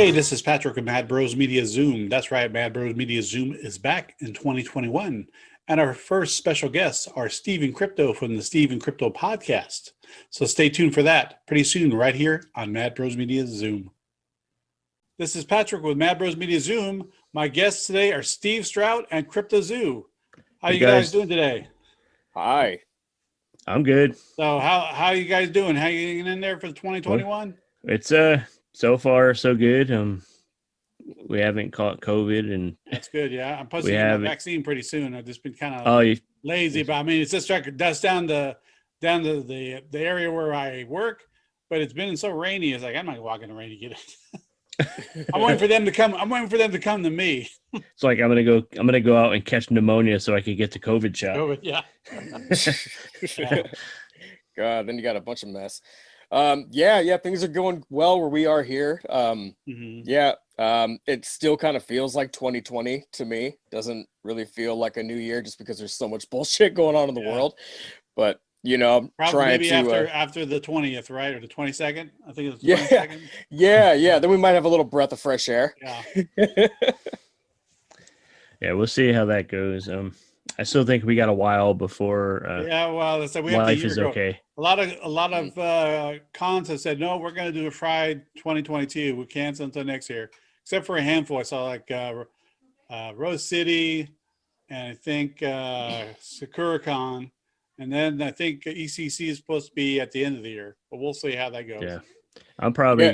Hey, this is Patrick with Mad Bros Media Zoom. That's right, Mad Bros Media Zoom is back in 2021. And our first special guests are Steve and Crypto from the Steve and Crypto podcast. So stay tuned for that pretty soon right here on Mad Bros Media Zoom. This is Patrick with Mad Bros Media Zoom. My guests today are Steve Strout and Cryptozoo. How Hey you guys guys. doing today? Hi. I'm good. So how you guys doing? How you getting in there for 2021? It's so far so good. We haven't caught COVID, and That's good. Yeah, I'm supposed we to get my haven't. vaccine pretty soon. I've just been kind of Oh, you, lazy, but I mean, it's just like dust down the area where I work, but it's been so rainy. It's like I'm not walking in the rain to get it. I'm waiting for them to come. I'm waiting for them to come to me. it's like I'm gonna go out and catch pneumonia so I could get the COVID shot. COVID, yeah. God, then you got a bunch of mess. Yeah, things are going well where we are here. It still kind of feels like 2020 to me. Doesn't really feel like a new year just because there's so much bullshit going on in the world. But I'm Probably trying maybe to after the 20th, right, or the 22nd. I think it's the Yeah. 22nd. yeah. Then we might have a little breath of fresh air. Yeah. Yeah, we'll see how that goes. I still think we got a while before Yeah, well, that's like we have the life year is ago. okay. A lot of cons have said no. We're going to do a Friday 2022. We cancel until next year, except for a handful. I saw like Rose City, and I think SakuraCon, and then I think ECC is supposed to be at the end of the year. But we'll see how that goes. Yeah, I'm probably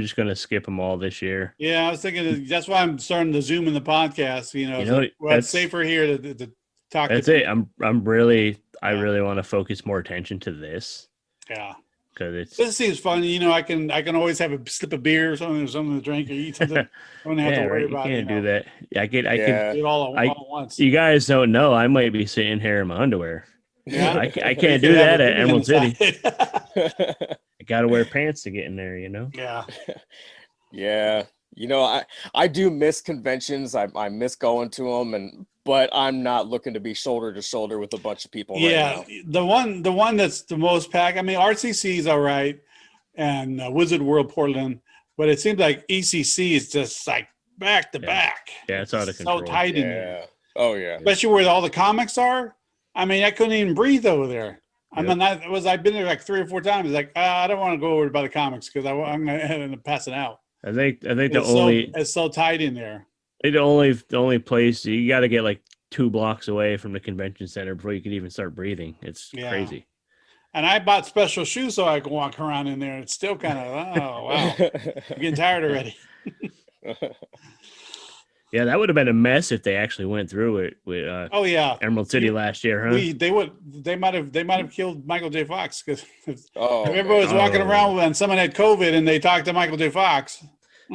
just gonna skip them all this year. Yeah, I was thinking that's why I'm starting to zoom in the podcast. It's safer here to talk. That's to it. I really want to focus more attention to this. Yeah. Because This seems fun. I can always have a sip of beer or something to drink or eat something. I don't have to worry about it. You can't do that. I can do it all at once. You guys don't know. I might be sitting here in my underwear. Yeah, I can't do that at Emerald City. I gotta wear pants to get in there. Yeah. Yeah. I do miss conventions. I miss going to them, but I'm not looking to be shoulder to shoulder with a bunch of people right now. The one that's the most packed. I mean, RCC is all right, and Wizard World Portland, but it seems like ECC is just like back to back. Yeah, it's out of control. So tight in there. Oh yeah. Especially where all the comics are. I mean, I couldn't even breathe over there. Yep. I've been there like 3 or 4 times. It's like I don't want to go over by the comics because I'm gonna end up passing out. I think it's so tight in there. The only place you got to get like 2 blocks away from the convention center before you can even start breathing. It's crazy. And I bought special shoes so I can walk around in there. It's still kind of wow. I'm getting tired already. Yeah, that would have been a mess if they actually went through it with Emerald City last year, huh? They might have killed Michael J. Fox because everybody was walking around and someone had COVID and they talked to Michael J. Fox.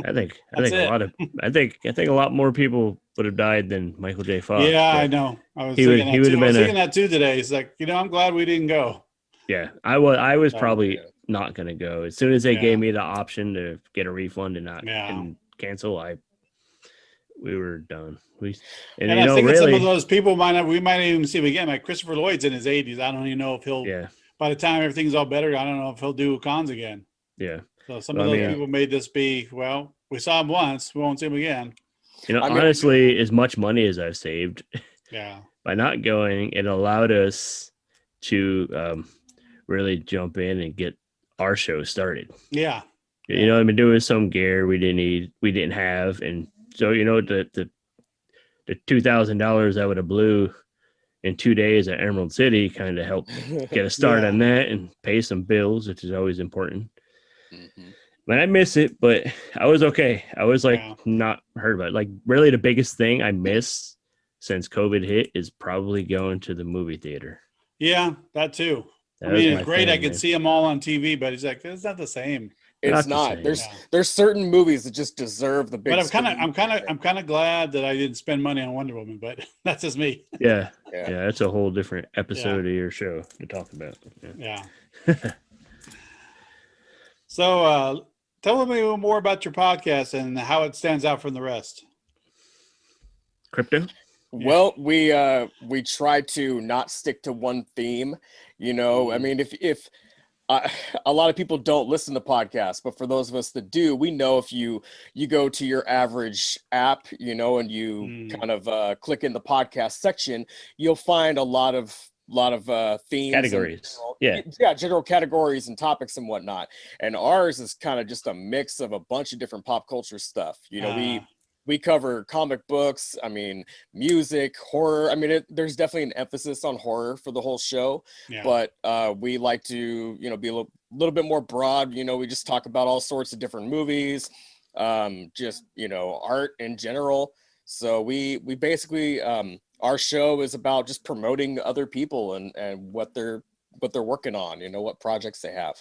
I think a lot more people would have died than Michael J. Fox. Yeah, I know. I was thinking that too today. It's like, I'm glad we didn't go. Yeah, I was probably not going to go. As soon as they gave me the option to get a refund and cancel, we were done. I think some of those people we might even see him again. Like Christopher Lloyd's in his 80s. I don't even know if he'll. Yeah. By the time everything's all better, I don't know if he'll do cons again. Yeah. So some of those people made this be. Well, we saw him once. We won't see him again. Honestly, as much money as I've saved, by not going, it allowed us to really jump in and get our show started. Yeah. I've been doing some gear we didn't have, and so the $2,000 I would have blew in 2 days at Emerald City kind of helped get a start on that and pay some bills, which is always important. Mm-hmm. But I miss it, but I was okay. I was not hurt about it. Like really the biggest thing I miss since COVID hit is probably going to the movie theater. Yeah, that too. It's great. I could see them all on TV, but it's like it's not the same. It's not. There's certain movies that just deserve the big. But I'm kind of glad that I didn't spend money on Wonder Woman. But that's just me. Yeah. That's a whole different episode of your show to talk about. Yeah. So, tell me a little more about your podcast and how it stands out from the rest. Crypto. Well, we try to not stick to one theme. I mean, if a lot of people don't listen to podcasts, but for those of us that do, we know if you go to your average app, you know, and you kind of click in the podcast section, you'll find a lot of themes, Categories. General categories and topics and whatnot. And ours is kind of just a mix of a bunch of different pop culture stuff. You know, we cover comic books, I mean, music, horror. I mean, there's definitely an emphasis on horror for the whole show, but we like to, you know, be a little bit more broad. You know, we just talk about all sorts of different movies, just, you know, art in general. So we basically, our show is about just promoting other people and what they're working on, you know, what projects they have.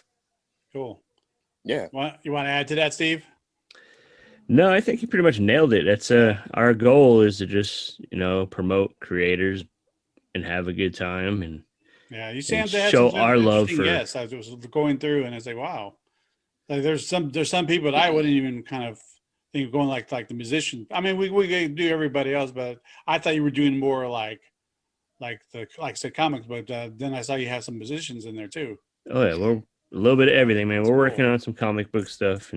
Cool. Yeah. You want to add to that, Steve? No, I think you pretty much nailed it. That's our goal is to just, you know, promote creators and have a good time and you seem to have show some our love for. Yes, I was going through and I was like, wow, like there's some people that I wouldn't even kind of think of going like the musician. I mean, we do everybody else, but I thought you were doing more like I said comics, but then I saw you have some musicians in there too. Oh yeah, we're a little bit of everything, man. That's we're cool. Working on some comic book stuff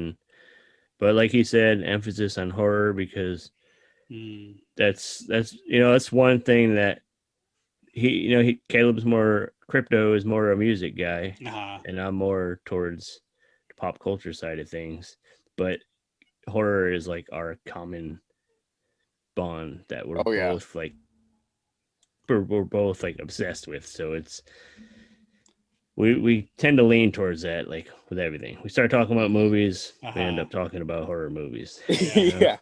but like he said, emphasis on horror because that's you know, that's one thing that Caleb's more crypto is more a music guy, and I'm more towards the pop culture side of things. But horror is like our common bond that we're both like we're both like obsessed with. So it's we tend to lean towards that, like with everything. We start talking about movies, we end up talking about horror movies. Yeah.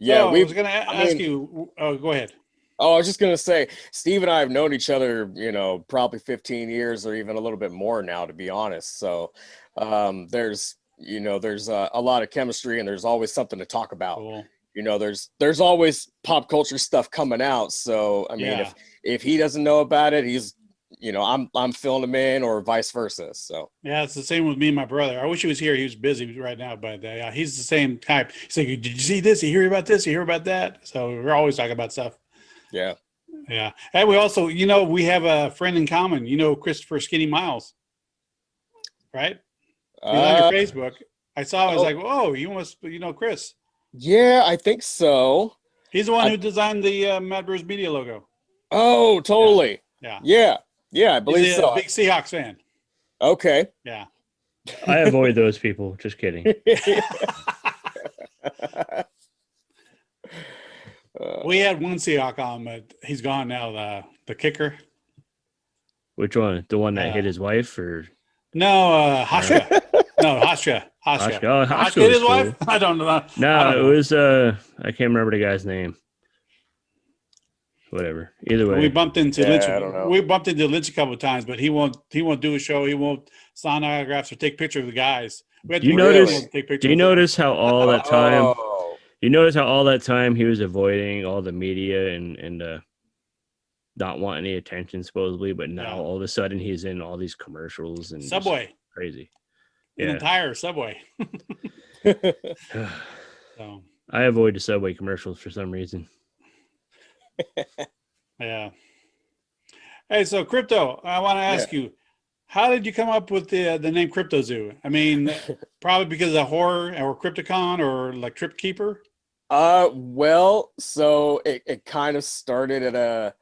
So I was gonna ask you. Oh, go ahead. Oh, I was just gonna say, Steve and I have known each other, you know, probably 15 years or even a little bit more now, to be honest. So there's a lot of chemistry and there's always something to talk about. Cool. You know, there's always pop culture stuff coming out. So I mean, if he doesn't know about it, he's, you know, I'm filling him in or vice versa. So yeah, it's the same with me and my brother. I wish he was here. He was busy right now, but he's the same type. He's like, did you see this? You hear about this? You hear about that? So we're always talking about stuff. Yeah. And we also, you know, we have a friend in common, you know, Christopher Skinny Miles, right? He's on your Facebook. I saw, I was like, whoa, you must, you know, Chris. Yeah, I think so. He's the one who designed the Mad Bros Media logo. Oh, totally. Yeah, I believe he's so. Big Seahawks fan. Okay. Yeah. I avoid those people. Just kidding. We had one Seahawk on, but he's gone now. The kicker. Which one? The one that hit his wife, or no? Hashka. No, Hashka. Hashka. Oh, Hashka hit his wife. I don't know. No, it was I can't remember the guy's name. Whatever. Either way, we bumped into Lynch. I don't know. We bumped into Lynch a couple of times, but he won't do a show. He won't sign autographs or take pictures of the guys. Do you notice how all that time? You notice how all that time he was avoiding all the media and not wanting any attention supposedly, but now all of a sudden he's in all these commercials and Subway. Crazy. An entire Subway. So I avoid the Subway commercials for some reason. Yeah. Hey, so Crypto, I want to ask you, how did you come up with the name Cryptozoo? I mean, probably because of horror or Crypticon or like Trip Keeper? Well, so it kind of started at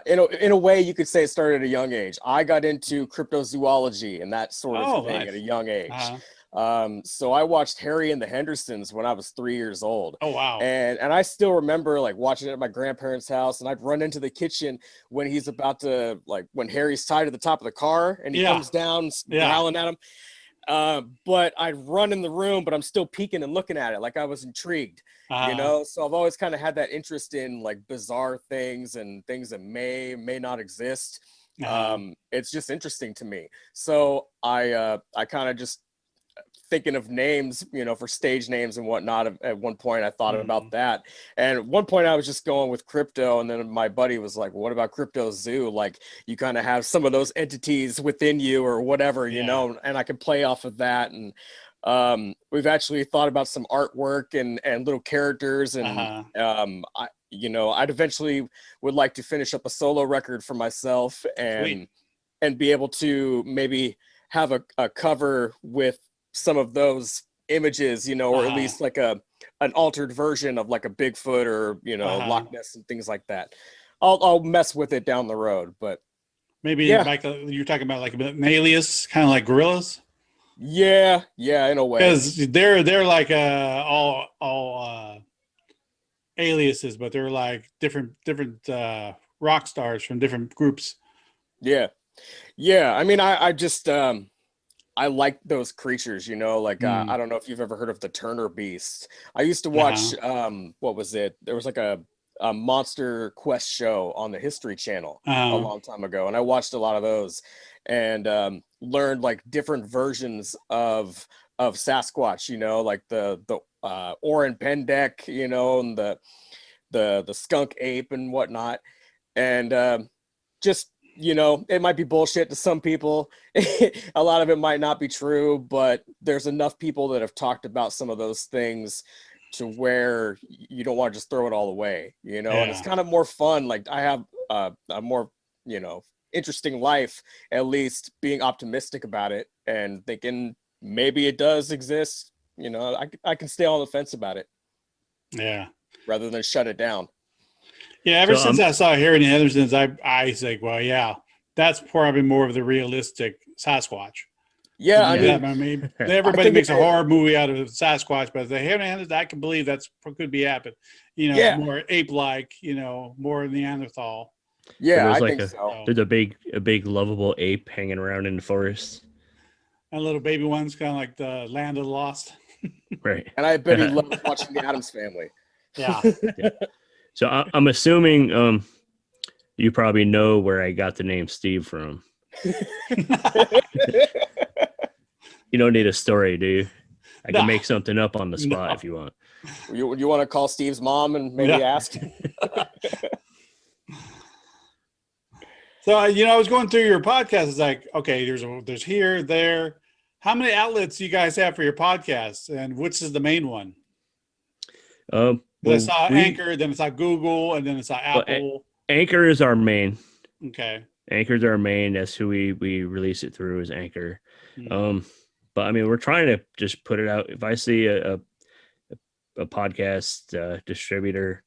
in a way you could say it started at a young age. I got into cryptozoology and that sort of thing at a young age. So I watched Harry and the Hendersons when I was 3 years old. Oh, wow. And I still remember like watching it at my grandparents' house, and I'd run into the kitchen when he's about to, like, when Harry's tied to the top of the car and he comes down growling at him. But I'd run in the room, but I'm still peeking and looking at it like I was intrigued, you know? So I've always kind of had that interest in like bizarre things and things that may not exist. It's just interesting to me. So I kind of just thinking of names, you know, for stage names and whatnot. At one point I thought about that. And at one point I was just going with crypto. And then my buddy was like, well, what about Cryptozoo? Like, you kind of have some of those entities within you or whatever, you know, and I can play off of that. And we've actually thought about some artwork and little characters. And I'd eventually would like to finish up a solo record for myself. And and be able to maybe have a cover with some of those images, you know, or at least like an altered version of like a Bigfoot or, you know, Loch Ness and things like that. I'll mess with it down the road, but maybe like you're talking about like an alias, kind of like gorillas. Yeah, in a way. Because they're like all aliases, but they're like different rock stars from different groups. Yeah. I mean, I just I like those creatures, you know, like I don't know if you've ever heard of the Turner Beast. I used to watch what was it? There was like a Monster Quest show on the History Channel a long time ago, and I watched a lot of those and learned like different versions of Sasquatch, you know, like the Oran Pendek, you know, and the skunk ape and whatnot, and just, you know, it might be bullshit to some people. A lot of it might not be true, but there's enough people that have talked about some of those things to where you don't want to just throw it all away, you know. And it's kind of more fun. Like I have a more, you know, interesting life, at least being optimistic about it and thinking maybe it does exist. You know, I can stay on the fence about it. Yeah. Rather than shut it down. Yeah, ever since I saw Harry and the Hendersons, I think, well, yeah, that's probably more of the realistic Sasquatch. Yeah, I mean, everybody makes a horror movie out of Sasquatch, but the Harry and the Hendersons, I can believe that's could be happening. You know, it's more ape-like, you know, more Neanderthal. Yeah, there's I like think so. There's a big lovable ape hanging around in the forest. And little baby ones, kind of like the Land of the Lost. Right. And I bet he loves watching the Addams Family. Yeah. So I'm assuming you probably know where I got the name Steve from. You don't need a story, do you? I can make something up on the spot if you want. You want to call Steve's mom and maybe ask? So, you know, I was going through your podcast. It's like, okay, there's here, there. How many outlets do you guys have for your podcast, and which is the main one? Well, I saw Anchor, then I saw Google, and then I saw Apple. Anchor is our main. Okay. Anchor's our main. That's who we release it through, is Anchor. But I mean, we're trying to just put it out. If I see a podcast distributor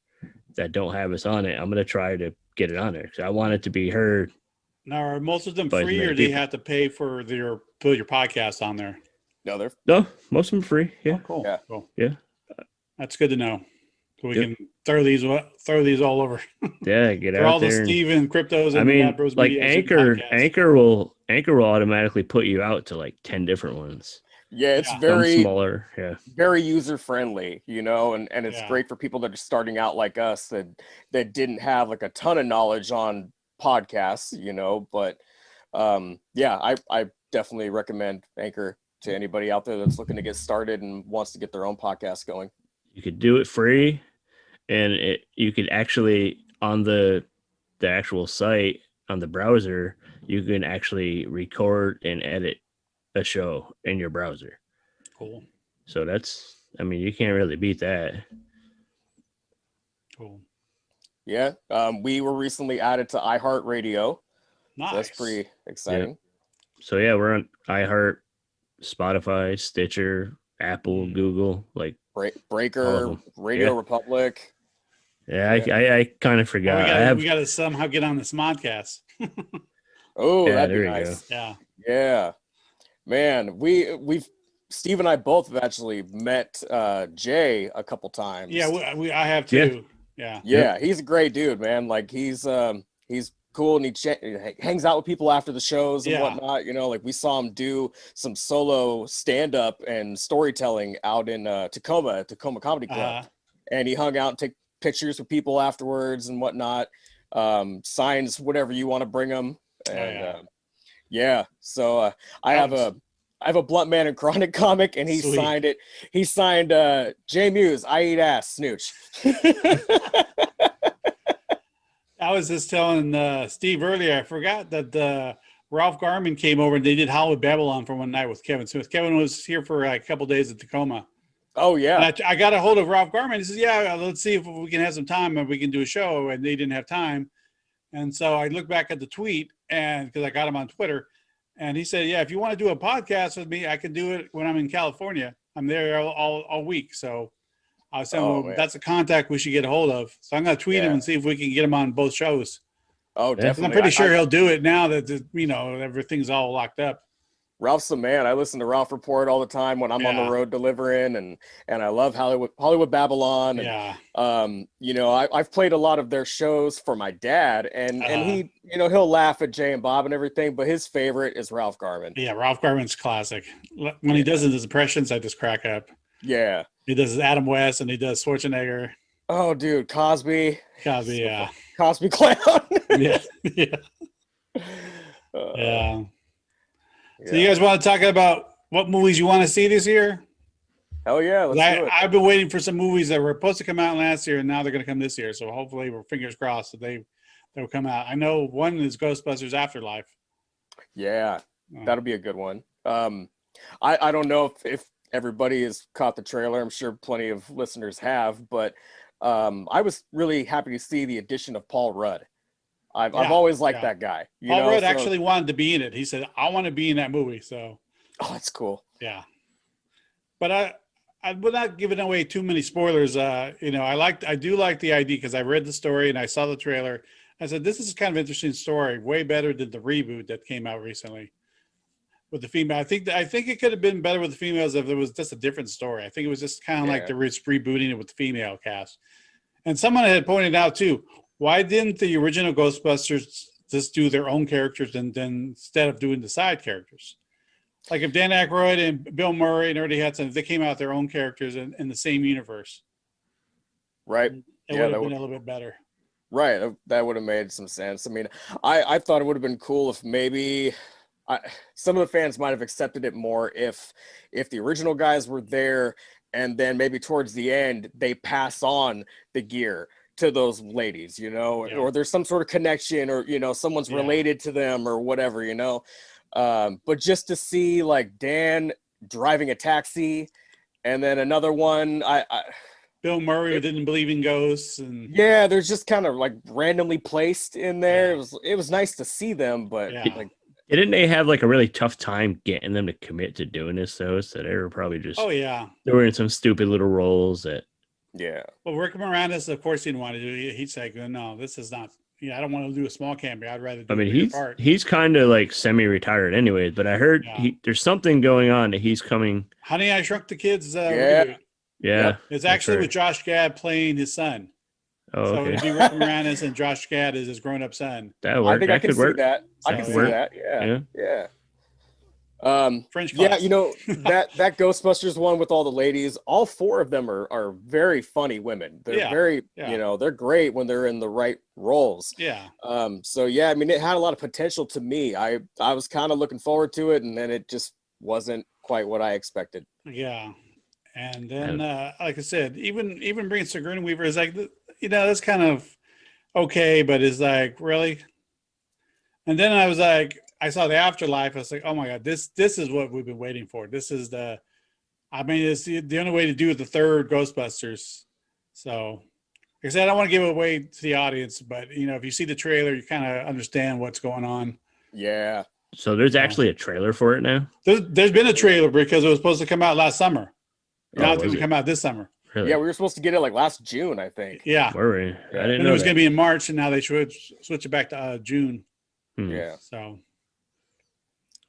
that don't have us on it, I'm going to try to get it on there because I want it to be heard. Now, are most of them free, or do you have to pay for put your podcast on there? No, most of them free. Yeah. Oh, cool. Yeah. Cool. Yeah. That's good to know. So we can throw these all over. Yeah, get for out all there. the Steven Cryptos. And I mean, Bros like Media Anchor will automatically put you out to like 10 different ones. Yeah, it's very smaller. Yeah, very user friendly, you know, and it's Yeah. great for people that are starting out like us that didn't have like a ton of knowledge on podcasts, you know. But yeah, I definitely recommend Anchor to anybody out there that's looking to get started and wants to get their own podcast going. you could do it free, and you could actually on the actual site on the browser, you can actually record and edit a show in your browser. Cool. So that's, I mean, you can't really beat that. Cool. Yeah, we were recently added to iHeartRadio. Nice. So that's pretty exciting. Yeah. So yeah, we're on iHeart, Spotify, Stitcher, Apple, Google, like Breaker, Radio Republic. Yeah, I kind of forgot. We got to somehow get on this modcast. Oh, Yeah, that'd be there you nice. Yeah. Yeah, man, we've Steve and I both have actually met Jay a couple times. Yeah, I have too. Yeah. He's a great dude, man. Like he's cool, and he hangs out with people after the shows and whatnot. You know, like we saw him do some solo stand up and storytelling out in Tacoma Comedy Club, and he hung out and took pictures with people afterwards and whatnot. Signs whatever you want to bring him, and so I have a Blunt Man and Chronic comic, and he signed it. He signed Jay Muse, I Eat Ass, Snooch. I was just telling Steve earlier, I forgot that Ralph Garman came over and they did Hollywood Babylon for one night with Kevin Smith. Kevin was here for like a couple days at Tacoma. Oh, yeah. And I got a hold of Ralph Garman. He says, yeah, let's see if we can have some time and we can do a show. And they didn't have time. And so I looked back at the tweet and because I got him on Twitter, and he said, "Yeah, if you want to do a podcast with me, I can do it when I'm in California. I'm there all week." So I was saying, well, that's a contact we should get a hold of. So I'm going to tweet him and see if we can get him on both shows. Oh, definitely. I'm pretty sure he'll do it now that everything's all locked up. Ralph's the man. I listen to Ralph Report all the time when I'm on the road delivering, and I love Hollywood Babylon. And, I've played a lot of their shows for my dad, and he, he'll laugh at Jay and Bob and everything, but his favorite is Ralph Garman. Yeah, Ralph Garman's classic. When he does his impressions, I just crack up. Yeah. He does Adam West and he does Schwarzenegger. Oh, dude, Cosby. Yeah. Cosby Clown. Yeah. Yeah. So you guys want to talk about what movies you want to see this year? Hell yeah, let's do it. I've been waiting for some movies that were supposed to come out last year, and now they're going to come this year. So hopefully, we're fingers crossed that they'll come out. I know one is Ghostbusters Afterlife. Yeah, that'll be a good one. I don't know if everybody has caught the trailer. I'm sure plenty of listeners have, but I was really happy to see the addition of Paul Rudd. I've always liked that guy. Paul Rudd actually wanted to be in it. He said, "I want to be in that movie." So, that's cool. Yeah, but I would not give it away too many spoilers. I do like the idea because I read the story and I saw the trailer. I said, "This is kind of interesting story, way better than the reboot that came out recently with the female." I think it could have been better with the females if it was just a different story. I think it was just kind of like they're rebooting it with the female cast. And someone had pointed out too, why didn't the original Ghostbusters just do their own characters and then instead of doing the side characters? Like if Dan Aykroyd and Bill Murray and Ernie Hudson, if they came out their own characters in the same universe. Right. It would have been a little bit better. Right. That would have made some sense. I mean, I thought it would have been cool if maybe some of the fans might have accepted it more if the original guys were there and then maybe towards the end they pass on the gear to those ladies, or there's some sort of connection or, someone's related to them or whatever, but just to see like Dan driving a taxi and then another one, Bill Murray didn't believe in ghosts, and there's just kind of like randomly placed in there. It was nice to see them, but didn't they have like a really tough time getting them to commit to doing this though? So they were probably just they were in some stupid little roles that Well, Rick Moranis, of course, he didn't want to do it. He'd say, "No, this is not. I don't want to do a small cameo. I'd rather do a bigger part." He's kind of like semi-retired anyways, but I heard there's something going on that he's coming. Honey, I Shrunk the Kids. It's actually with Josh Gad playing his son. Oh, so okay. it'd be Rick Moranis and Josh Gad is his grown-up son. That work. I think that I can could see work. that. So I can see that. Yeah. French class. that Ghostbusters one with all the ladies, all four of them are very funny women. They're very, they're great when they're in the right roles. Yeah. It had a lot of potential to me. I was kind of looking forward to it, and then it just wasn't quite what I expected. Yeah. And then, like I said, even bringing Sigourney Weaver is like, that's kind of okay, but it's like, really? And then I was like, I saw the Afterlife. I was like, oh my God, this is what we've been waiting for. This is it's the only way to do the third Ghostbusters. So, like I said, I don't want to give it away to the audience, but if you see the trailer, you kind of understand what's going on. Yeah. So there's actually a trailer for it now? There's been a trailer because it was supposed to come out last summer. Now it's going to come out this summer. Really? Yeah, we were supposed to get it like last June, I think. Yeah. Were we? I didn't know it was going to be in March, and now they switch it back to June. Yeah. So.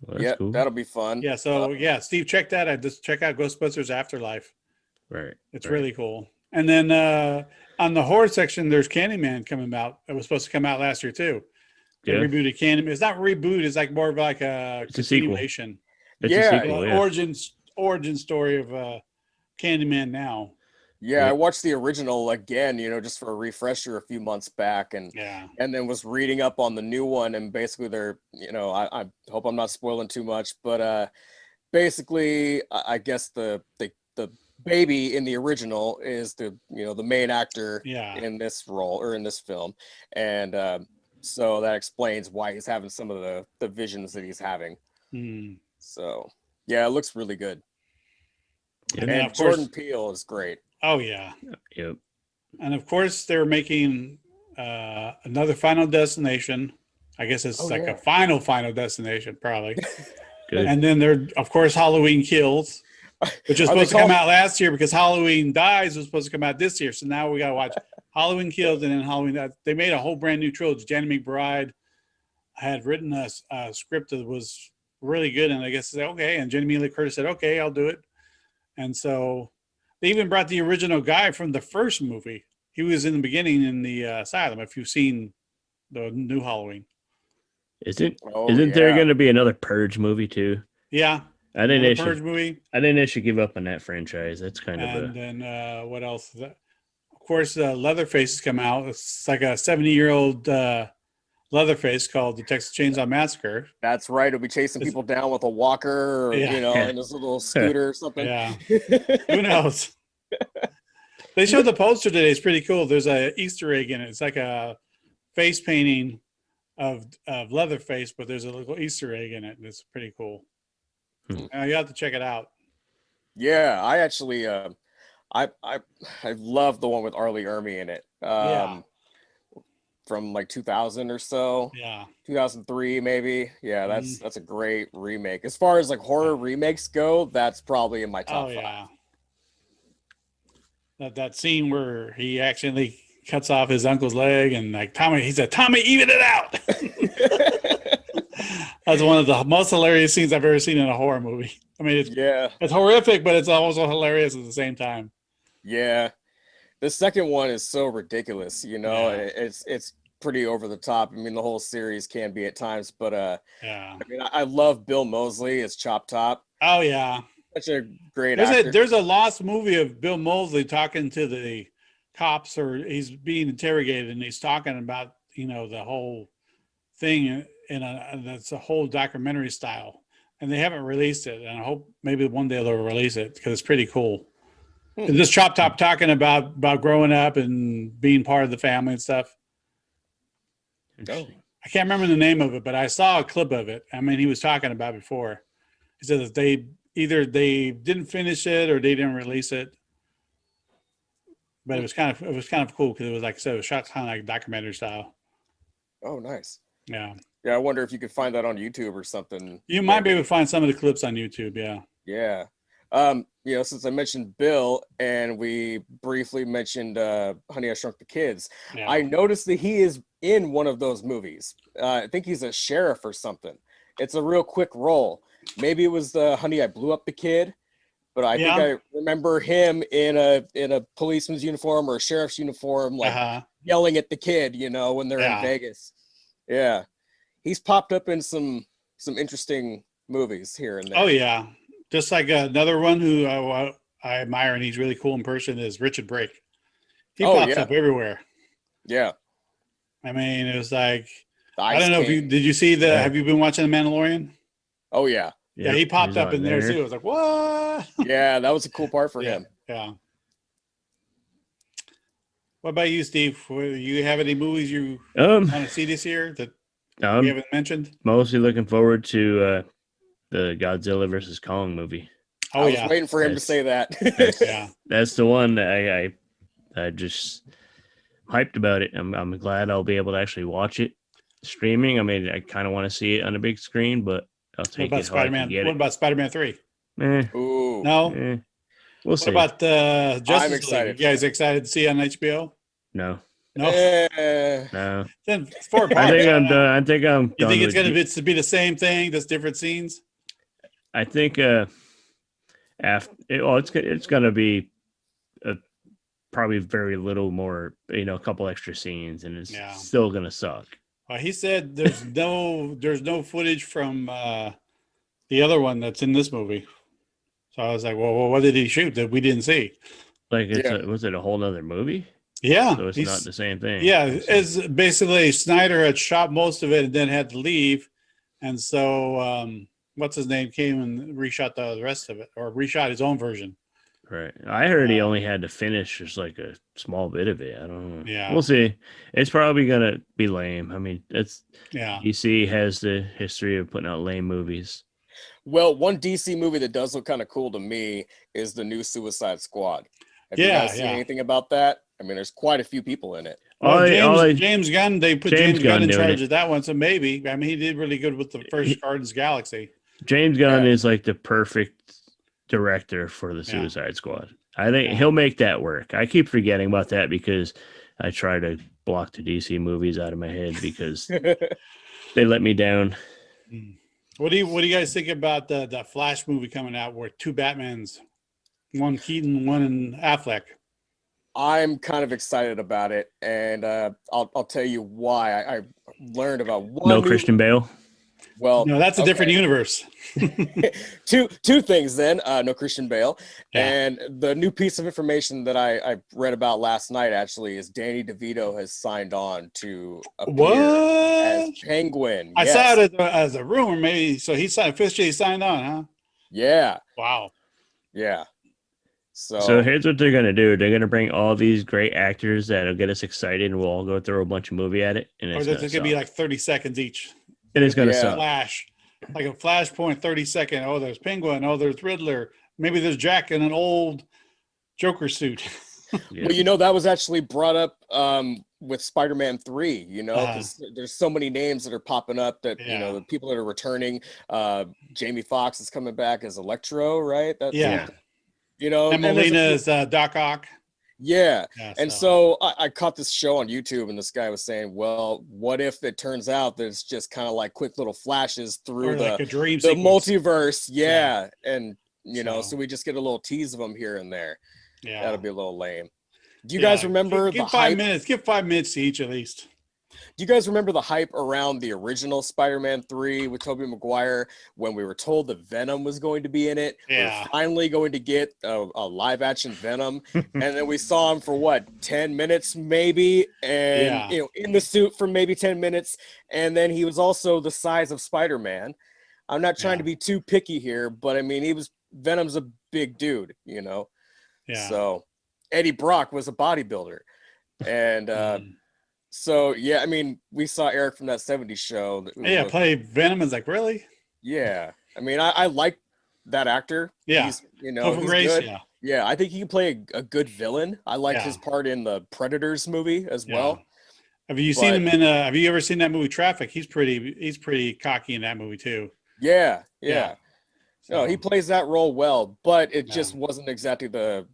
Well, cool. That'll be fun. Yeah. So Steve, check that. I just check out Ghostbusters Afterlife. Right. It's really cool. And then on the horror section, there's Candyman coming out. It was supposed to come out last year too. They rebooted Candyman. It's not reboot. It's like more of like a continuation. It's a sequel. Origin story of Candyman now. Yeah, I watched the original again, just for a refresher a few months back, and then was reading up on the new one, and basically they're, I hope I'm not spoiling too much, but basically I guess the baby in the original is the main actor in this role or in this film, and so that explains why he's having some of the visions that he's having. So it looks really good. And Jordan Peele is great. Oh yeah. Yep. And of course they're making another Final Destination. I guess it's a final destination, probably. Good. And then there, of course, Halloween Kills, which is supposed to come out last year because Halloween Dies was supposed to come out this year. So now we got to watch Halloween Kills and then Halloween Dies. They made a whole brand new trilogy. Jenny McBride had written a script that was really good. And I guess said, okay. And Jenny Lee Curtis said, okay, I'll do it. And so they even brought the original guy from the first movie. He was in the beginning in the asylum, if you've seen the new Halloween. Isn't there going to be another Purge movie too? Yeah. I think they Purge movie. I think they should give up on that franchise. That's kind of and then what else? Of course, Leatherface has come out. It's like a 70-year-old Leatherface called the Texas Chainsaw Massacre. That's right. He'll be chasing people down with a walker or, in his little scooter or something. Yeah. Who knows? They showed the poster today. It's pretty cool. There's a Easter egg in it. It's like a face painting of Leatherface, but there's a little Easter egg in it. It's pretty cool. You have to check it out. Yeah, I actually I love the one with Arlie Ermy in it. From like 2000 or so. Yeah. 2003 maybe. Yeah, that's a great remake. As far as like horror remakes go, that's probably in my top 5. That scene where he accidentally cuts off his uncle's leg and like Tommy, he said, "Tommy, even it out." That's one of the most hilarious scenes I've ever seen in a horror movie. I mean, it's horrific, but it's also hilarious at the same time. Yeah. The second one is so ridiculous, it's pretty over the top. I mean, the whole series can be at times, but I mean, I love Bill Moseley as Chop Top. Oh yeah. Such a great actor. There's a lost movie of Bill Moseley talking to the cops, or he's being interrogated and he's talking about, the whole thing that's a whole documentary style, and they haven't released it, and I hope maybe one day they'll release it because it's pretty cool. And just Chop Top talking about growing up and being part of the family and stuff. I can't remember the name of it, but I saw a clip of it. I mean, he was talking about it before. He said that they didn't finish it or they didn't release it, but it was kind of cool because it was, like I said, it was shot kind of like documentary style. Oh, nice. Yeah. Yeah, I wonder if you could find that on YouTube or something. You might be able to find some of the clips on YouTube. Yeah. Yeah. Since I mentioned Bill and we briefly mentioned Honey, I Shrunk the Kids, I noticed that he is in one of those movies. I think he's a sheriff or something. It's a real quick role. Maybe it was the Honey, I Blew Up the Kid, but I think I remember him in a policeman's uniform or a sheriff's uniform, like yelling at the kid, when they're in Vegas. Yeah. He's popped up in some interesting movies here and there. Oh yeah. Just like another one who I admire and he's really cool in person is Richard Brake. He pops up everywhere. Yeah. I mean, it was like, I don't know if did you see have you been watching The Mandalorian? Oh yeah. Yeah, he popped up in there too. I was like, what? Yeah, that was a cool part for him. Yeah. What about you, Steve? You have any movies you want to see this year that we haven't mentioned? Mostly looking forward to the Godzilla versus Kong movie. I was waiting for him to say that. That's the one that I just hyped about it. I'm glad I'll be able to actually watch it streaming. I mean, I kind of want to see it on a big screen, but I'll take it. What about Spider-Man 3? Ooh. No? We'll see. What about Justice I'm excited. League? You guys excited to see it on HBO? No. No. Then 4 parts. I think I'm done. I think I'm. You think it's going to be the same thing, just different scenes? I think it's going to be probably very little more. A couple extra scenes, and it's still going to suck. He said there's no footage from the other one that's in this movie. So I was like, well, what did he shoot that we didn't see? Like, was it a whole nother movie? Yeah. So it's not the same thing. Yeah. It's basically Snyder had shot most of it and then had to leave. And so, what's his name came and reshot the rest of it, or reshot his own version. Right. I heard he only had to finish just like a small bit of it. I don't know. Yeah. We'll see. It's probably going to be lame. I mean, DC has the history of putting out lame movies. Well, one DC movie that does look kind of cool to me is the new Suicide Squad. Have you guys seen anything about that? I mean, there's quite a few people in it. Well, James Gunn, they put James Gunn in charge of that one, so maybe. I mean, he did really good with the first Guardians Galaxy. James Gunn is like the perfect director for the Suicide Squad. I think he'll make that work. I keep forgetting about that because I try to block the DC movies out of my head because they let me down. What do you guys think about the Flash movie coming out where 2 Batmans, one Keaton, one Affleck? I'm kind of excited about it, and I'll tell you why. I learned about one. Christian Bale. Well, no, that's a different universe. two things then. No Christian Bale, and the new piece of information that I read about last night actually is Danny DeVito has signed on to appear as Penguin. I saw it as a rumor, maybe. So he officially signed on, huh? Yeah. Wow. Yeah. So here's what they're going to do. They're going to bring all these great actors that'll get us excited, and we'll all go throw a bunch of movie at it. And it's going to be like 30 seconds each. And it's going to suck. Flash. Like a flashpoint, 30-second. Oh, there's Penguin. Oh, there's Riddler. Maybe there's Jack in an old Joker suit. Well, that was actually brought up with Spider-Man 3, because there's so many names that are popping up that, the people that are returning. Jamie Foxx is coming back as Electro, right? And Molina is Doc Ock. Yeah. And so I caught this show on YouTube, and this guy was saying, well, what if it turns out that it's just kind of like quick little flashes through like a dream the multiverse. Yeah. And, so we just get a little tease of them here and there. Yeah. That'll be a little lame. Do you guys remember give 5 minutes? Give 5 minutes to each at least. Do you guys remember the hype around the original Spider-Man 3 with Tobey Maguire when we were told that Venom was going to be in it? Yeah. We're finally going to get a live-action Venom. And then we saw him for, 10 minutes maybe? And, in the suit for maybe 10 minutes. And then he was also the size of Spider-Man. I'm not trying to be too picky here, but, I mean, Venom's a big dude, Yeah. So Eddie Brock was a bodybuilder. And so, I mean, we saw Eric from that 70s show. Play Venom. Is like, really? Yeah. I mean, I like that actor. Yeah. He's, he's Grace, good. Yeah, I think he can play a good villain. I like his part in the Predators movie as well. Have you seen him in have you ever seen that movie Traffic? He's pretty cocky in that movie too. Yeah. No, he plays that role well, but it just wasn't exactly the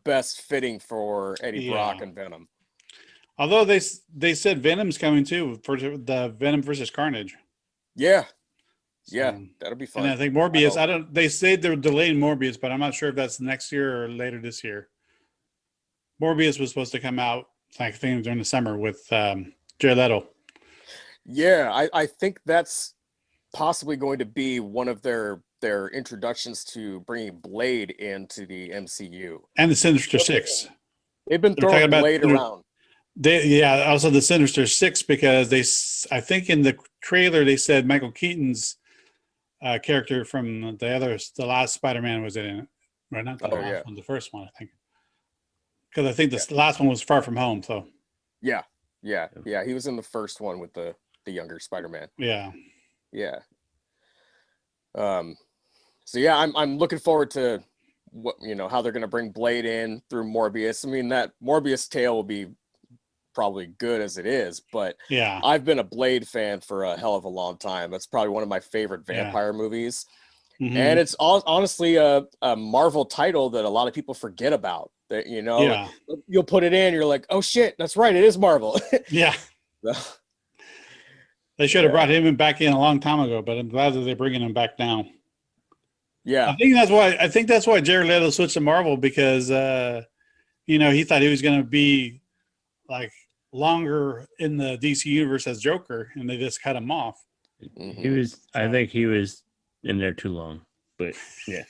best fitting for Eddie Brock and Venom. Although they said Venom's coming too for the Venom versus Carnage. Yeah, that'll be fun. And I think Morbius. They say they're delaying Morbius, but I'm not sure if that's next year or later this year. Morbius was supposed to come out, I think, during the summer with Jared Leto. Yeah, I think that's possibly going to be one of their introductions to bringing Blade into the MCU and the Sinister Six. They've been throwing Blade around. Also the Sinister Six, because I think in the trailer they said Michael Keaton's character from the last Spider-Man was in it, right? Not the last one, the first one, I think. Because I think the last one was Far From Home. So yeah, he was in the first one with the younger Spider-Man. Yeah. So I'm looking forward to what how they're gonna bring Blade in through Morbius. I mean, that Morbius tale will be probably good as it is, but I've been a Blade fan for a hell of a long time. That's probably one of my favorite vampire movies. Mm-hmm. And it's honestly a Marvel title that a lot of people forget about. That you'll put it in, you're like, oh shit, that's right, it is Marvel. Yeah. They should have brought him back in a long time ago, but I'm glad that they're bringing him back now. Yeah, I think that's why Jared Leto switched to Marvel, because he thought he was going to be like longer in the DC universe as Joker, and they just cut him off. I think he was in there too long, but yeah.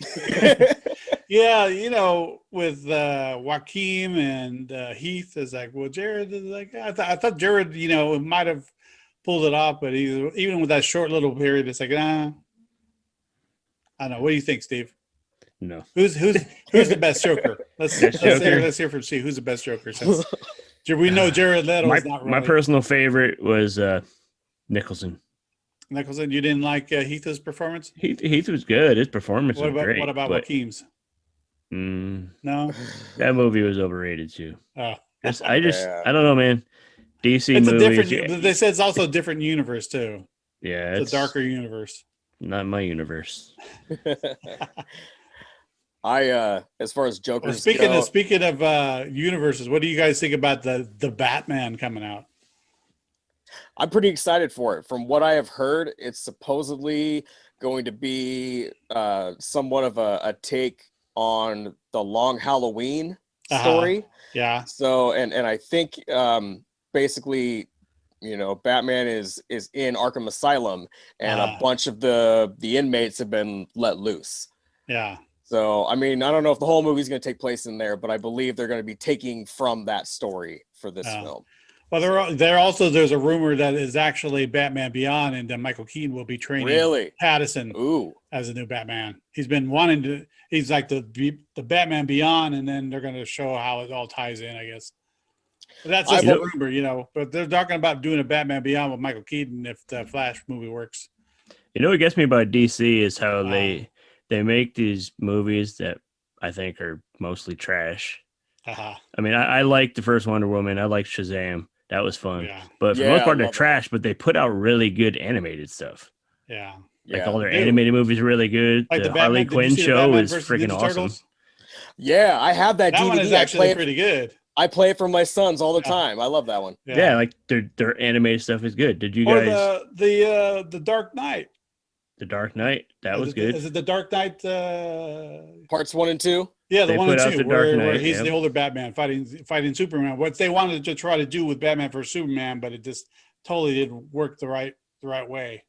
With Joaquin and Heath is like, well, Jared is like, I thought Jared, might have pulled it off, but even with that short little period, it's like, I don't know. What do you think, Steve? No. Who's the best Joker? Let's hear from Steve. Who's the best Joker? Since we know Jared Leto is not really. My personal favorite was Nicholson. Nicholson, you didn't like Heath's performance? Heath was good. His performance was great. What about Joaquin's? No, No, that movie was overrated too. Oh. I don't know, man. DC It's movies. a different. They said it's also a different universe too. Yeah, it's a darker universe. Not my universe. As far as Joker, speaking of universes, what do you guys think about the Batman coming out? I'm pretty excited for it. From what I have heard, it's supposedly going to be somewhat of a take on the Long Halloween story. Yeah. So and I think basically, Batman is in Arkham Asylum, and a bunch of the inmates have been let loose. Yeah. So, I mean, I don't know if the whole movie's going to take place in there, but I believe they're going to be taking from that story for this film. Well, there's a rumor that is actually Batman Beyond, and then Michael Keaton will be training Pattinson as a new Batman. He's been wanting to. He's like the Batman Beyond, and then they're going to show how it all ties in, I guess. But that's just a rumor, But they're talking about doing a Batman Beyond with Michael Keaton if the Flash movie works. What gets me about DC is how they make these movies that I think are mostly trash. I mean, I like the first Wonder Woman. I like Shazam. That was fun. Yeah. But for the most part, they're trash, but they put out really good animated stuff. Yeah. Like all their animated movies are really good. Like the Harley Quinn show is freaking awesome. Yeah, I have that DVD. That one is actually pretty good. I play it for my sons all the time. I love that one. Yeah, like their animated stuff is good. Did you guys? Or the Dark Knight. The Dark Knight, that was good. Is it the Dark Knight? Parts 1 and 2? Yeah, the 1 and 2, where he's the older Batman fighting Superman. What they wanted to try to do with Batman vs Superman, but it just totally didn't work the right way.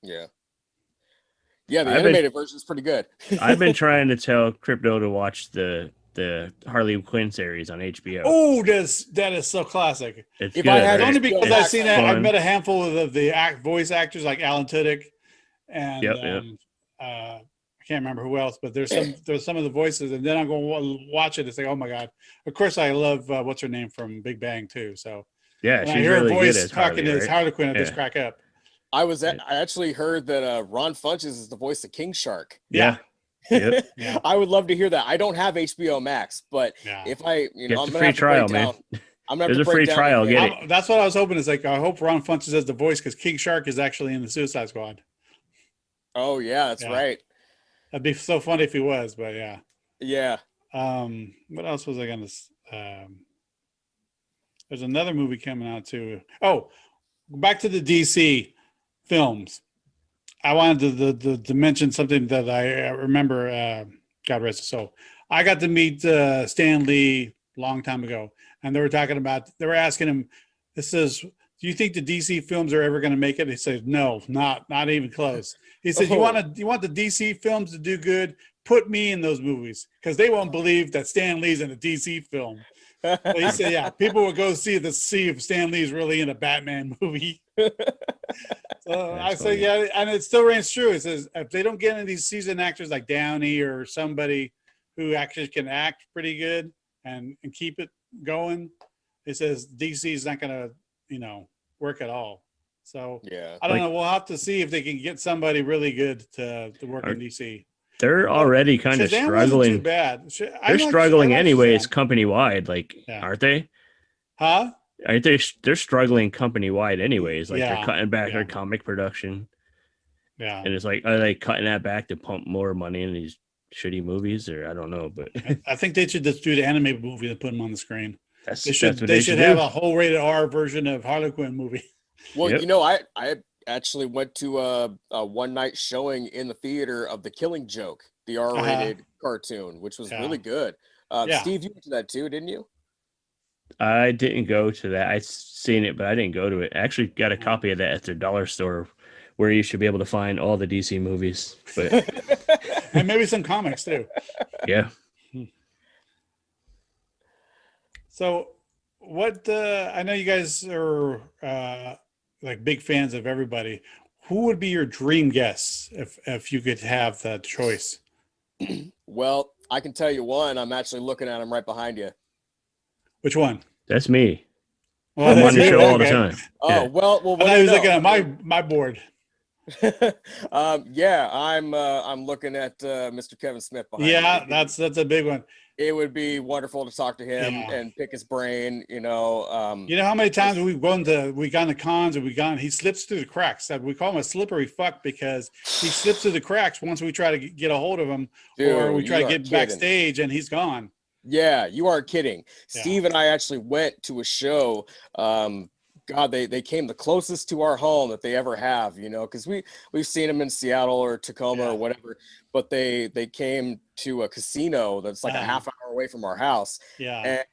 Yeah. Yeah, the animated version is pretty good. I've been trying to tell Crypto to watch the Harley Quinn series on HBO. Oh, that is so classic. It's good, only because I've seen that. I've met a handful of the voice actors like Alan Tudyk. And I can't remember who else, but there's some of the voices, and then I'm going to watch it and say, "Oh my god!" Of course, I love what's her name from Big Bang too. So yeah, she's I hear really her voice good as talking as Harley Quinn, I just crack up. I actually heard that Ron Funches is the voice of King Shark. Yeah. Yep. Yeah. I would love to hear that. I don't have HBO Max, but if I, I'm gonna have to break down. I'm gonna There's a free trial. Get it. That's what I was hoping. Is like I hope Ron Funches has the voice because King Shark is actually in the Suicide Squad. Oh yeah, that's right. That'd be so funny if he was, but yeah. Yeah. What else was I gonna? There's another movie coming out too. Oh, back to the DC films. I wanted to mention something that I remember. God rest his soul. I got to meet Stan Lee a long time ago, and they were asking him. This says, "Do you think the DC films are ever going to make it?" He said, "No, not even close." He said, "You want the DC films to do good? Put me in those movies because they won't believe that Stan Lee's in a DC film." But he said, "Yeah, people will go see if Stan Lee's really in a Batman movie." So I say, yeah, and it still rings true. It says if they don't get any of these seasoned actors like Downey or somebody who actually can act pretty good and keep it going, it says DC is not going to work at all. So yeah, I don't know. We'll have to see if they can get somebody really good to work in DC. They're already kind of struggling. Too bad. They're struggling anyways, company wide. Aren't they? Huh? Aren't they? They're struggling company wide anyways. They're cutting back their comic production. Yeah. And it's like, are they cutting that back to pump more money in these shitty movies, or I don't know, but I think they should just do the anime movie and put them on the screen. They should have a whole rated R version of Harley Quinn movie. Well, I actually went to a one night showing in the theater of The Killing Joke, the R-rated cartoon, which was really good. Steve, you went to that too, didn't you? I didn't go to that. I've seen it, but I didn't go to it. I actually got a copy of that at their dollar store where you should be able to find all the DC movies. But and maybe some comics too. Yeah. So what I know you guys are like big fans of everybody. Who would be your dream guest if you could have that choice? Well, I can tell you one. I'm actually looking at him right behind you. Which one? That's me. Well, I'm on your show all the time. Oh, yeah. well. I was looking at my board. Yeah, I'm looking at Mr. Kevin Smith behind me. Yeah, that's a big one. It would be wonderful to talk to him Yeah. and pick his brain. You know how many times we've gone to cons and he slips through the cracks. We call him a slippery fuck because he slips through the cracks once we try to get a hold of him. Dude, or we try to get backstage and he's gone. Yeah, you aren't kidding. Yeah. Steve and I actually went to a show. God, they came the closest to our home that they ever have, you know, because we've seen them in Seattle or Tacoma or whatever, but they came to a casino that's like a half hour away from our house. Yeah.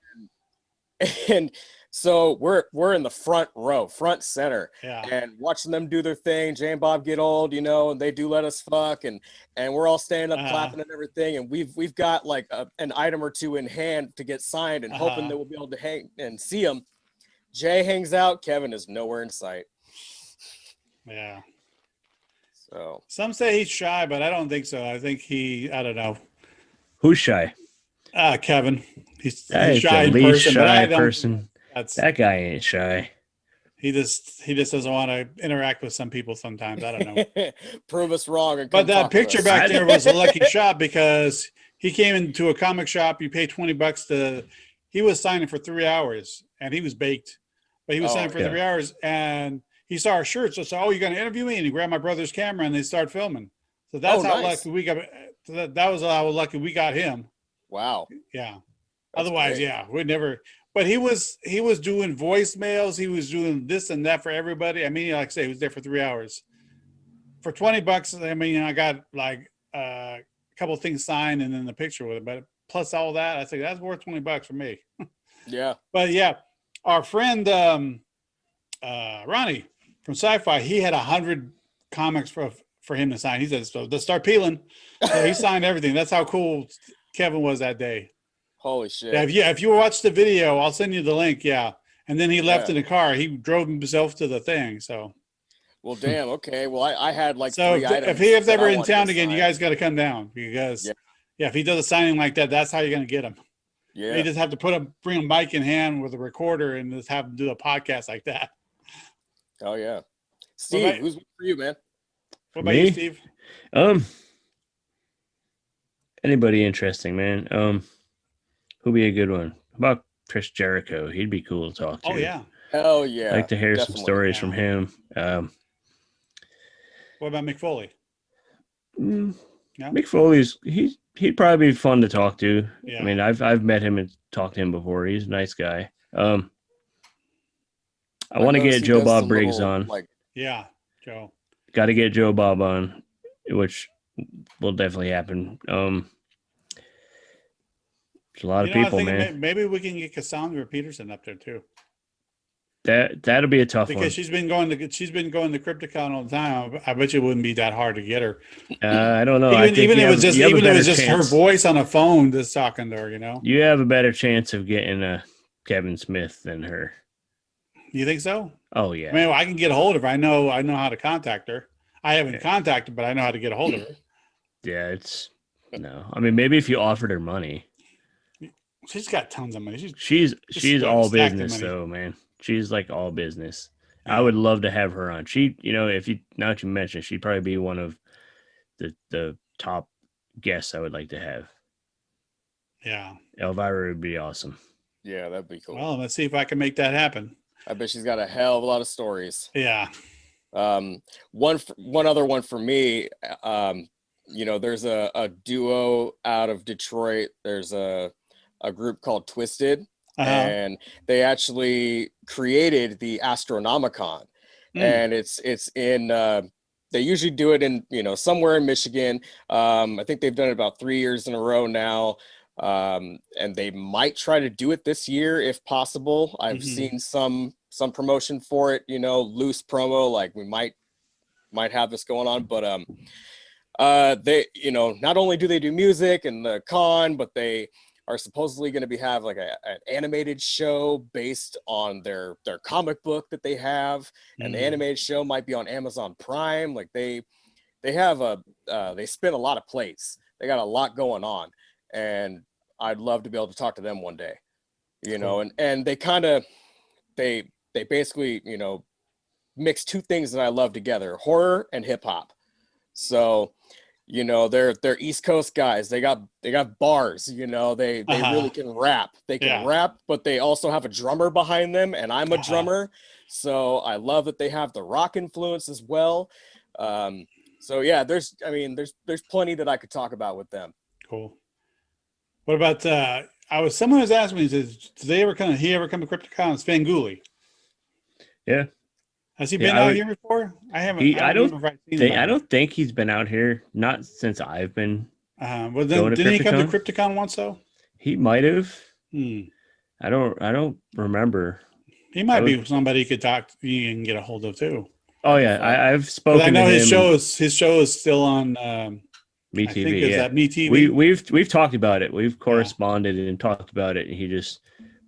And so we're in the front row, front center, yeah, and watching them do their thing. Jay and Bob get old, you know, and they do let us fuck, and we're all standing up, clapping and everything, and we've got like an item or two in hand to get signed, and hoping that we'll be able to hang and see them. Jay hangs out. Kevin is nowhere in sight. Yeah. So some say he's shy, but I don't think so. I think I don't know. Who's shy? Kevin. He's shy in person, shy person. That guy ain't shy. He just doesn't want to interact with some people sometimes. I don't know. Prove us wrong. But that picture back there was a lucky shot because he came into a comic shop. You pay $20 he was signing for 3 hours and he was baked, but he was signing for 3 hours and he saw our shirts. So said, "Oh, you're going to interview me?" And he grabbed my brother's camera and they started filming. So that's how lucky we got. That was how lucky we got him. Wow. Yeah. That's otherwise, great. Yeah, we'd never. But he was doing voicemails. He was doing this and that for everybody. I mean, like I say, he was there for 3 hours. For $20, I mean, I got like a couple of things signed and then the picture with it. But plus all that, I think that's worth $20 for me. Yeah. But yeah, our friend Ronnie from Sci-Fi, he had 100 comics for him to sign. He said, "So let's start peeling." So he signed everything. That's how cool Kevin was that day. Holy shit. Yeah, if you watch the video, I'll send you the link. Yeah. And then he left in the car. He drove himself to the thing. So. Well, damn. Okay. Well, I had like so if he's ever in town again, you guys got to come down because if he does a signing like that, that's how you're going to get him. Yeah. You just have to bring a mic in hand with a recorder and just have him do a podcast like that. Oh yeah. Steve, who's for you, man? What about you, Steve? Anybody interesting, man. Who'd be a good one? How about Chris Jericho? He'd be cool to talk to. Oh yeah. Hell yeah. I'd like to hear some stories from him. What about Mick Foley? No? Mick Foley's he'd probably be fun to talk to. Yeah. I mean, I've met him and talked to him before. He's a nice guy. I want to get Joe Bob Briggs on. Yeah, Joe. Got to get Joe Bob on, which will definitely happen. There's a lot of people, man. Maybe we can get Cassandra Peterson up there too. That'll be a tough one because she's been going to CryptoCon all the time. I bet you it wouldn't be that hard to get her. I don't know. Even if it was just her voice on a phone just talking to her, you know. You have a better chance of getting Kevin Smith than her. You think so? Oh yeah. I mean, I can get a hold of her. I know how to contact her. I haven't contacted, but I know how to get a hold of her. Yeah, no. I mean, maybe if you offered her money. She's got tons of money. She's all business though, man. She's like all business. Yeah. I would love to have her on. She, if you now that you mention, she'd probably be one of the top guests I would like to have. Yeah. Elvira would be awesome. Yeah, that'd be cool. Well, let's see if I can make that happen. I bet she's got a hell of a lot of stories. Yeah. One other one for me, there's a duo out of Detroit. There's a group called Twisted. And they actually created the Astronomicon, and it's in. They usually do it in somewhere in Michigan. I think they've done it about 3 years in a row now, and they might try to do it this year if possible. I've seen some promotion for it, loose promo, like we might have this going on, but they not only do they do music and the con, but they are supposedly going to have like an animated show based on their comic book that they have, and the animated show might be on Amazon Prime. Like they have they spin a lot of plates. They got a lot going on, and I'd love to be able to talk to them one day, cool. And they basically mix two things that I love together: horror and hip hop. So, you know, they're East Coast guys. They got bars. You know, they really can rap. They can rap, but they also have a drummer behind them, and I'm a drummer, so I love that they have the rock influence as well. So yeah, there's plenty that I could talk about with them. Cool. What about someone was asking me, did he ever come to CryptoCon? It's Fanguli. Yeah. Has he been out here before? I haven't. I don't think he's been out here. Not since I've been. Well, then didn't he come to CryptoCon once though? He might have. I don't remember. He might be somebody you can get a hold of too. Oh yeah, I've spoken. I know his show is still on MeTV. That MeTV. We've talked about it. We've corresponded and talked about it. And he just,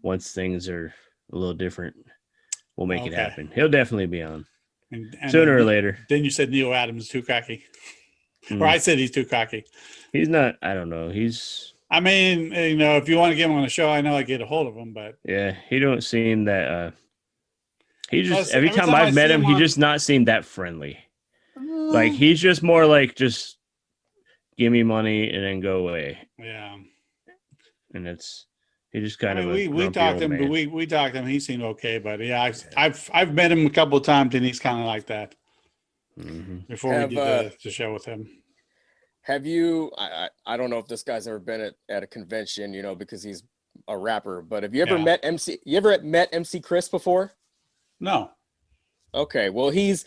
once things are a little different, we'll make it happen. He'll definitely be on and sooner or later. Then you said Neil Adams is too cocky, or I said he's too cocky. He's not. I don't know. I mean, you know, if you want to get him on the show, I know I get a hold of him, but yeah, he don't seem that. He just every time I've met him, he just not seemed that friendly. Like he's just more like just give me money and then go away. Yeah, and he just kind of we talked to him, but we talked to him. He seemed okay, but yeah, I've met him a couple of times, and he's kind of like that. Before we did the show with him. Have you? I don't know if this guy's ever been at a convention, you know, because he's a rapper. But have you ever met MC? You ever met MC Chris before? No. Okay, well he's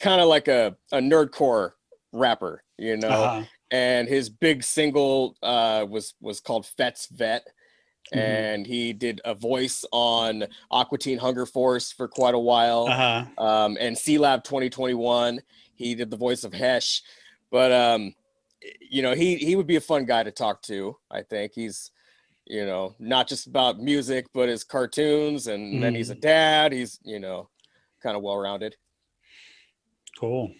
kind of like a nerdcore rapper, you know, and his big single was called Fet's Vet, and he did a voice on Aqua Teen Hunger Force for quite a while, and C Lab 2021. He did the voice of Hesh, but you know, he would be a fun guy to talk to. I think he's, you know, not just about music, but his cartoons, and then he's a dad. He's, you know, kind of well-rounded. Cool.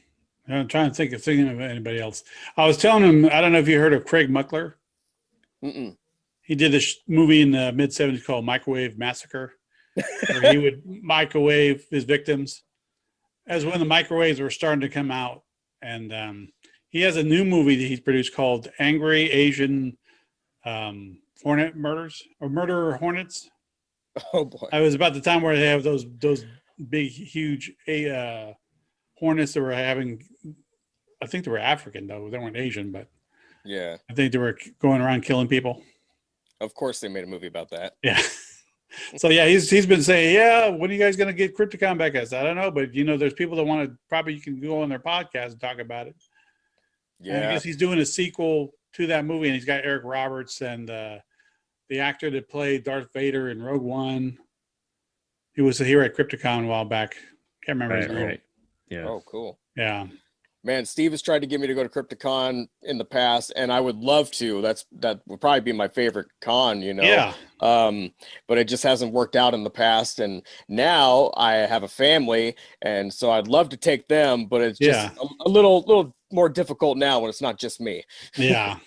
I'm trying to think of anybody else. I was telling him, I don't know if you heard of Craig Muckler. He did this movie in the mid-'70s called Microwave Massacre, where he would microwave his victims as when the microwaves were starting to come out. And he has a new movie that he's produced called Angry Asian Hornet Murders, or Murderer Hornets. Oh boy! It was about the time where they have those big, huge hornets that were having. I think they were African though; they weren't Asian, but yeah, I think they were going around killing people. Of course, they made a movie about that. Yeah. So yeah, he's been saying, yeah, when are you guys going to get CryptoCon back? I said, I don't know, but you know, there's people that want to. Probably you can go on their podcast and talk about it. Yeah, and I guess he's doing a sequel to that movie, and he's got Eric Roberts and the actor that played Darth Vader in Rogue One. He was here at CryptoCon a while back. Can't remember his name. Right. Yeah. Oh, cool. Yeah. Man, Steve has tried to get me to go to CryptoCon in the past, and I would love to. That would probably be my favorite con, you know. Yeah. But it just hasn't worked out in the past, and now I have a family, and so I'd love to take them, but it's just a little more difficult now when it's not just me. Yeah.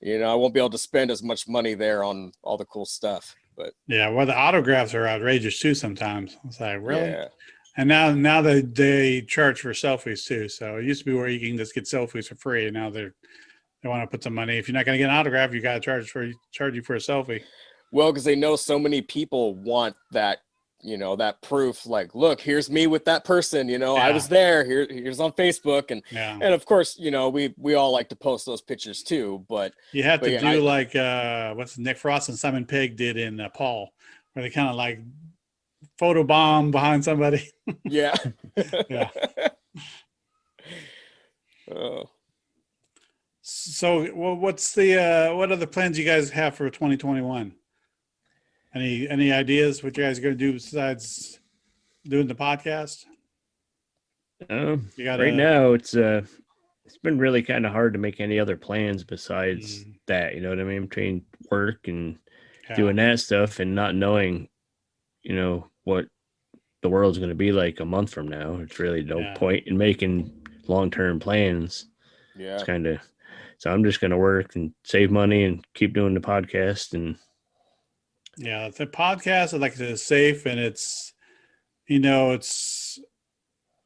You know, I won't be able to spend as much money there on all the cool stuff. But yeah, well, the autographs are outrageous too sometimes. It's like, really? Yeah. And now they charge for selfies too. So it used to be where you can just get selfies for free, and now they want to put some money. If you're not going to get an autograph, you got to charge you for a selfie. Well, because they know so many people want that, you know, that proof. Like, look, here's me with that person. You know, I was there. Here's on Facebook, and of course, you know, we all like to post those pictures too. But you have to do like what's Nick Frost and Simon Pegg did in Paul, where they kind of like photo bomb behind somebody. Yeah. Yeah. Oh. So, well, what's the what other plans you guys have for 2021? Any ideas what you guys are going to do besides doing the podcast? Right now, it's been really kind of hard to make any other plans besides that. You know what I mean? Between work and doing that stuff, and not knowing, you know, what the world's going to be like a month from now. It's really no point in making long-term plans. Yeah. It's kind of, so I'm just going to work and save money and keep doing the podcast. And the podcast, like I said, is safe, and it's, you know, it's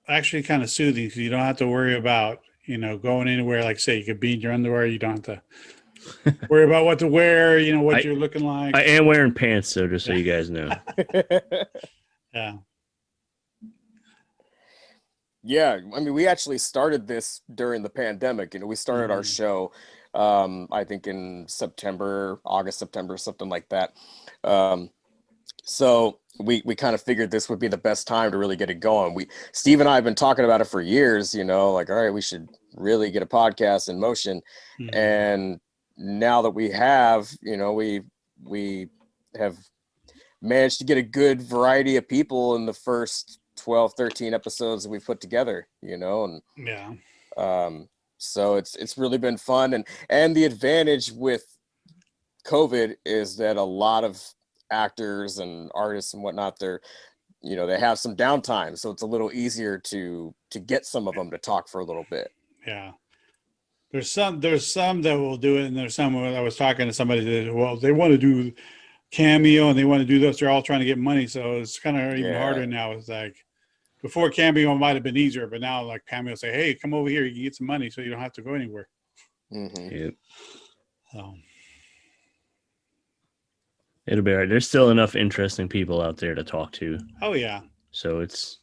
actually kind of soothing. So you don't have to worry about, going anywhere. Like say you could be in your underwear. You don't have to worry about what to wear, what you're looking like. I am wearing pants, so just so you guys know. Yeah. Yeah, I mean, we actually started this during the pandemic. We started our show, I think in August, September, something like that. So we kind of figured this would be the best time to really get it going. Steve and I have been talking about it for years, like, all right, we should really get a podcast in motion. And now that we have, we have managed to get a good variety of people in the first 12, 13 episodes that we put together, and so it's really been fun. And the advantage with COVID is that a lot of actors and artists and whatnot, they have some downtime, so it's a little easier to get some of them to talk for a little bit. Yeah. There's some that will do it, and there's some. I was talking to somebody that, they want to do Cameo and they want to do this. They're all trying to get money, so it's kind of even harder now. It's like before Cameo might have been easier, but now like Cameo say, "Hey, come over here, you can get some money, so you don't have to go anywhere." Yep. So it'll be all right. There's still enough interesting people out there to talk to. Oh yeah. So it's,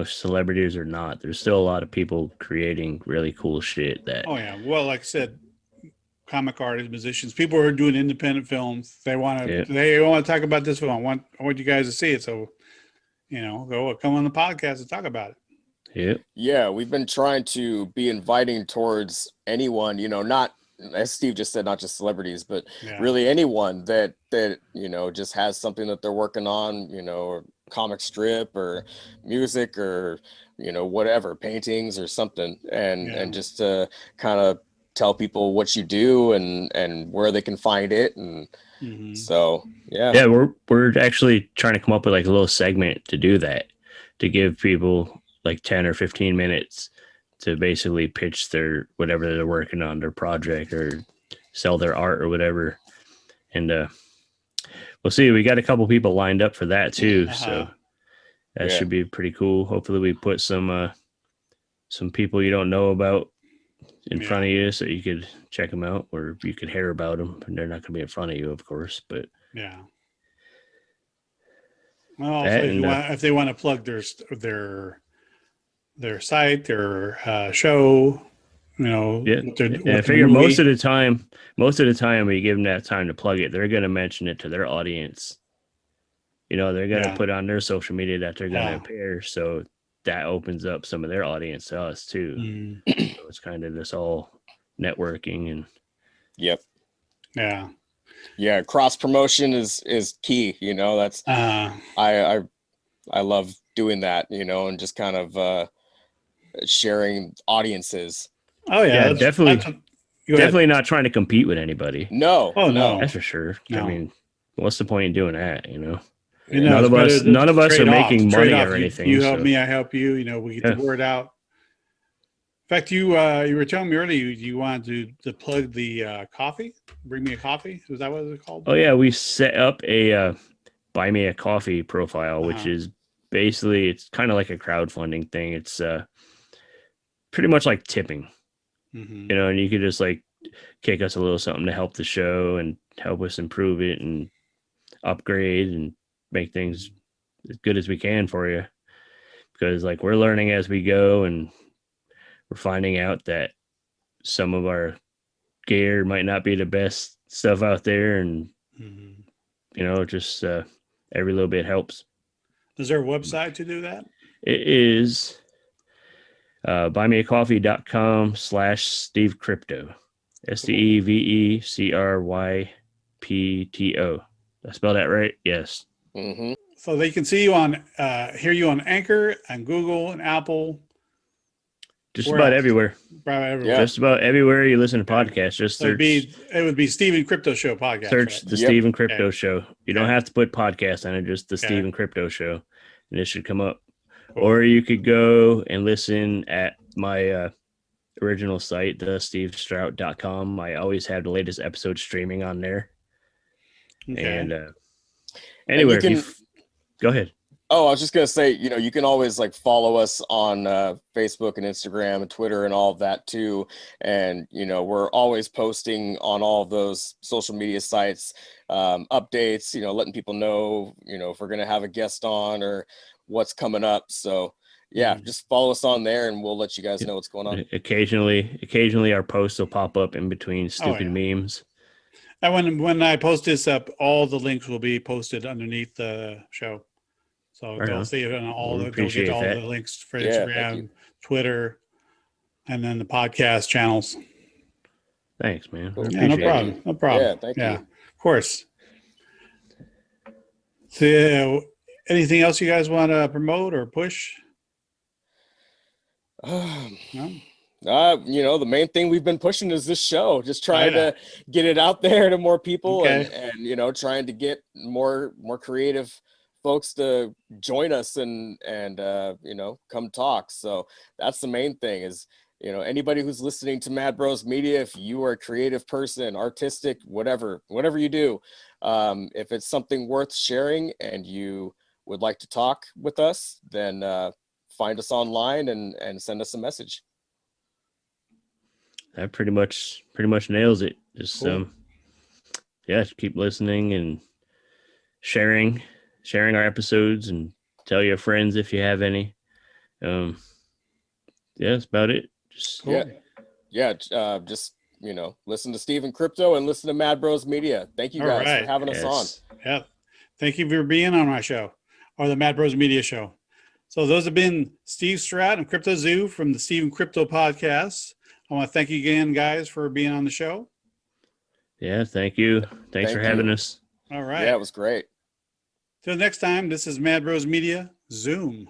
celebrities or not, there's still a lot of people creating really cool shit that. Oh yeah. Well, like I said, comic artists, musicians, people who are doing independent films. They want to talk about this film. I want you guys to see it. So, come on the podcast and talk about it. Yep. Yeah, we've been trying to be inviting towards anyone, not, as Steve just said, not just celebrities, but really anyone that just has something that they're working on, or comic strip or music or whatever, paintings or something, and just to kind of tell people what you do and where they can find it. And so we're actually trying to come up with like a little segment to do that, to give people like 10 or 15 minutes to basically pitch their whatever they're working on, their project, or sell their art or whatever. And we'll see. We got a couple people lined up for that too, so that should be pretty cool. Hopefully, we put some people you don't know about in front of you, so you could check them out, or you could hear about them. And they're not going to be in front of you, of course, but Well, if they want to plug their site, their show, And I figure most of the time we give them that time to plug it, they're going to mention it to their audience. They're going to put on their social media that they're going to appear. So that opens up some of their audience to us too. So it's kind of this all networking and. Yep. Yeah. Yeah. Cross promotion is key. That's, I love doing that, and just kind of, sharing audiences. Oh yeah, definitely not trying to compete with anybody. No. That's for sure. No. I mean, what's the point in doing that? None of us are making money or anything. You help me, I help you. We get the word out. In fact, you were telling me earlier you wanted to plug the coffee. Bring me a coffee. Is that what it's called? Oh yeah, we set up a buy me a coffee profile, which is basically, it's kind of like a crowdfunding thing. It's pretty much like tipping, and you could just like kick us a little something to help the show and help us improve it and upgrade and make things as good as we can for you, because like we're learning as we go, and we're finding out that some of our gear might not be the best stuff out there, and just every little bit helps. Is there a website to do that? It is buymeacoffee.com/Steve Crypto. STEVECRYPTO. I spelled that right? Yes. So they can see you hear you on Anchor and Google and Apple. Just about everywhere. Just about everywhere you listen to podcasts. Just search. It would be Steven Crypto Show podcast. Search the Steven Crypto Show. You don't have to put podcast on it, just the Steven Crypto Show, and it should come up. Cool. Or you could go and listen at my original site, thestevestrout.com. I always have the latest episode streaming on there. Okay. And anyway, go ahead. Oh, I was just gonna say, you can always like follow us on Facebook and Instagram and Twitter and all of that too. And we're always posting on all of those social media sites, updates. Letting people know, if we're gonna have a guest on or what's coming up. So yeah, just follow us on there, and we'll let you guys know what's going on. Occasionally, our posts will pop up in between stupid memes. And when I post this up, all the links will be posted underneath the show. So they'll see it on they'll get all the links for Instagram, Twitter, and then the podcast channels. Thanks, man. Cool. Yeah, no problem. No problem. Yeah, thank you. Of course. So, anything else you guys want to promote or push? No? The main thing we've been pushing is this show, just trying to get it out there to more people, and trying to get more creative folks to join us and come talk. So that's the main thing is, anybody who's listening to Mad Bros Media, if you are a creative person, artistic, whatever you do, if it's something worth sharing and you would like to talk with us, then find us online and send us a message. That pretty much nails it. Just cool. Just keep listening and sharing our episodes, and tell your friends if you have any. That's about it. Just cool. Just listen to Steve Crypto and listen to Mad Bros Media. Thank you guys for having us on. Yeah, thank you for being on my show, or the Mad Bros Media show. So those have been Steve Strout and Cryptozoo from the Steve Crypto podcast. I want to thank you again, guys, for being on the show. Yeah, thank you. Thanks for having us. All right. Yeah, it was great. Till next time, this is Mad Bros Media, Zoom.